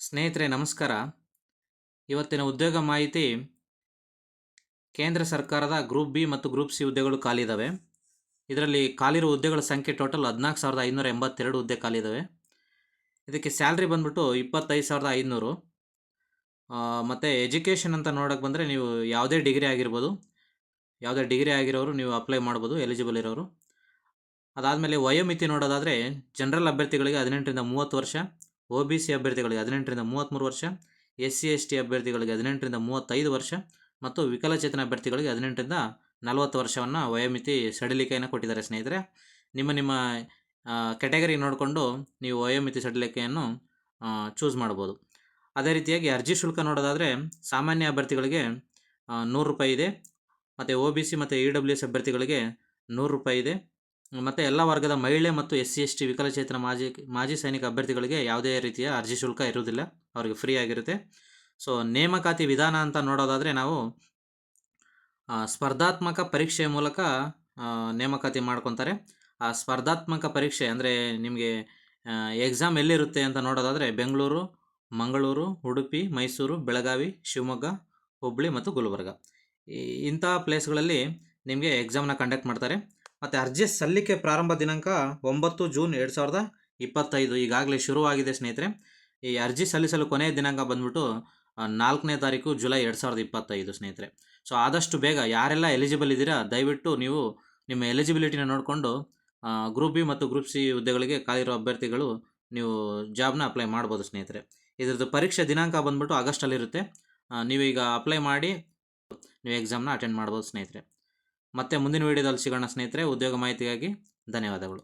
ಸ್ನೇಹಿತರೆ ನಮಸ್ಕಾರ. ಇವತ್ತಿನ ಉದ್ಯೋಗ ಮಾಹಿತಿ ಕೇಂದ್ರ ಸರ್ಕಾರದ ಗ್ರೂಪ್ ಬಿ ಮತ್ತು ಗ್ರೂಪ್ ಸಿ ಹುದ್ದೆಗಳು ಖಾಲಿ ಇದ್ದಾವೆ. ಇದರಲ್ಲಿ ಖಾಲಿರೋ ಹುದ್ದೆಗಳ ಸಂಖ್ಯೆ ಟೋಟಲ್ 14,582 ಹುದ್ದೆ ಖಾಲಿ ಇದ್ದಾವೆ. ಇದಕ್ಕೆ ಸ್ಯಾಲ್ರಿ ಬಂದ್ಬಿಟ್ಟು 25,500. ಮತ್ತು ಎಜುಕೇಷನ್ ಅಂತ ನೋಡೋಕೆ ಬಂದರೆ ನೀವು ಯಾವುದೇ ಡಿಗ್ರಿ ಆಗಿರ್ಬೋದು, ಯಾವುದೇ ಡಿಗ್ರಿ ಆಗಿರೋರು ನೀವು ಅಪ್ಲೈ ಮಾಡ್ಬೋದು, ಎಲಿಜಿಬಲ್ ಇರೋರು. ಅದಾದಮೇಲೆ ವಯೋಮಿತಿ ನೋಡೋದಾದರೆ ಜನರಲ್ ಅಭ್ಯರ್ಥಿಗಳಿಗೆ 18ರಿಂದ 30 ವರ್ಷ, OBC ಅಭ್ಯರ್ಥಿಗಳಿಗೆ 18ರಿಂದ 33 ವರ್ಷ, SC/ST ಅಭ್ಯರ್ಥಿಗಳಿಗೆ 18ರಿಂದ 35 ವರ್ಷ ಮತ್ತು ವಿಕಲಚೇತನ ಅಭ್ಯರ್ಥಿಗಳಿಗೆ 18ರಿಂದ 40 ವರ್ಷವನ್ನು ವಯೋಮಿತಿ ಸಡಿಲಿಕೆಯನ್ನು ಕೊಟ್ಟಿದ್ದಾರೆ. ಸ್ನೇಹಿತರೆ, ನಿಮ್ಮ ಕೆಟಗರಿ ನೋಡಿಕೊಂಡು ನೀವು ವಯೋಮಿತಿ ಸಡಿಲಿಕೆಯನ್ನು ಚೂಸ್ ಮಾಡ್ಬೋದು. ಅದೇ ರೀತಿಯಾಗಿ ಅರ್ಜಿ ಶುಲ್ಕ ನೋಡೋದಾದರೆ ಸಾಮಾನ್ಯ ಅಭ್ಯರ್ಥಿಗಳಿಗೆ 100 ರೂಪಾಯಿ ಇದೆ, ಮತ್ತು OBC ಮತ್ತು EWS ಅಭ್ಯರ್ಥಿಗಳಿಗೆ 100 ರೂಪಾಯಿ ಇದೆ. ಮತ್ತು ಎಲ್ಲ ವರ್ಗದ ಮಹಿಳೆ ಮತ್ತು SC/ST ವಿಕಲಚೇತನ ಮಾಜಿ ಸೈನಿಕ ಅಭ್ಯರ್ಥಿಗಳಿಗೆ ಯಾವುದೇ ರೀತಿಯ ಅರ್ಜಿ ಶುಲ್ಕ ಇರುವುದಿಲ್ಲ, ಅವರಿಗೆ ಫ್ರೀ ಆಗಿರುತ್ತೆ. ಸೊ ನೇಮಕಾತಿ ವಿಧಾನ ಅಂತ ನೋಡೋದಾದರೆ ನಾವು ಸ್ಪರ್ಧಾತ್ಮಕ ಪರೀಕ್ಷೆಯ ಮೂಲಕ ನೇಮಕಾತಿ ಮಾಡ್ಕೊತಾರೆ. ಆ ಸ್ಪರ್ಧಾತ್ಮಕ ಪರೀಕ್ಷೆ ಅಂದರೆ ನಿಮಗೆ ಎಕ್ಸಾಮ್ ಎಲ್ಲಿರುತ್ತೆ ಅಂತ ನೋಡೋದಾದರೆ ಬೆಂಗಳೂರು, ಮಂಗಳೂರು, ಉಡುಪಿ, ಮೈಸೂರು, ಬೆಳಗಾವಿ, ಶಿವಮೊಗ್ಗ, ಹುಬ್ಬಳ್ಳಿ ಮತ್ತು ಗುಲ್ಬರ್ಗ ಇಂಥ ಪ್ಲೇಸ್ಗಳಲ್ಲಿ ನಿಮಗೆ ಎಕ್ಸಾಮ್ನ ಕಂಡಕ್ಟ್ ಮಾಡ್ತಾರೆ. ಮತ್ತು ಅರ್ಜಿ ಸಲ್ಲಿಕೆ ಪ್ರಾರಂಭ ದಿನಾಂಕ 9 ಜೂನ್ 2025 ಈಗಾಗಲೇ ಶುರುವಾಗಿದೆ. ಸ್ನೇಹಿತರೆ, ಈ ಅರ್ಜಿ ಸಲ್ಲಿಸಲು ಕೊನೆಯ ದಿನಾಂಕ ಬಂದ್ಬಿಟ್ಟು 4ನೇ ತಾರೀಕು ಜುಲೈ 2025. ಸ್ನೇಹಿತರೆ, ಸೊ ಆದಷ್ಟು ಬೇಗ ಯಾರೆಲ್ಲ ಎಲಿಜಿಬಲ್ ಇದ್ದೀರಾ ದಯವಿಟ್ಟು ನೀವು ನಿಮ್ಮ ಎಲಿಜಿಬಿಲಿಟಿನ ನೋಡಿಕೊಂಡು ಗ್ರೂಪ್ ಬಿ ಮತ್ತು ಗ್ರೂಪ್ ಸಿ ಹುದ್ದೆಗಳಿಗೆ ಕಾಲಿರೋ ಅಭ್ಯರ್ಥಿಗಳು ನೀವು ಜಾಬ್ನ ಅಪ್ಲೈ ಮಾಡ್ಬೋದು. ಸ್ನೇಹಿತರೆ, ಇದ್ರದ್ದು ಪರೀಕ್ಷೆ ದಿನಾಂಕ ಬಂದ್ಬಿಟ್ಟು ಆಗಸ್ಟಲ್ಲಿರುತ್ತೆ. ನೀವೀಗ ಅಪ್ಲೈ ಮಾಡಿ ನೀವು ಎಕ್ಸಾಮ್ನ ಅಟೆಂಡ್ ಮಾಡ್ಬೋದು. ಸ್ನೇಹಿತರೆ, ಮತ್ತೆ ಮುಂದಿನ ವೀಡಿಯೋದಲ್ಲಿ ಸಿಗೋಣ. ಸ್ನೇಹಿತರೆ, ಉದ್ಯೋಗ ಮಾಹಿತಿಗಾಗಿ ಧನ್ಯವಾದಗಳು.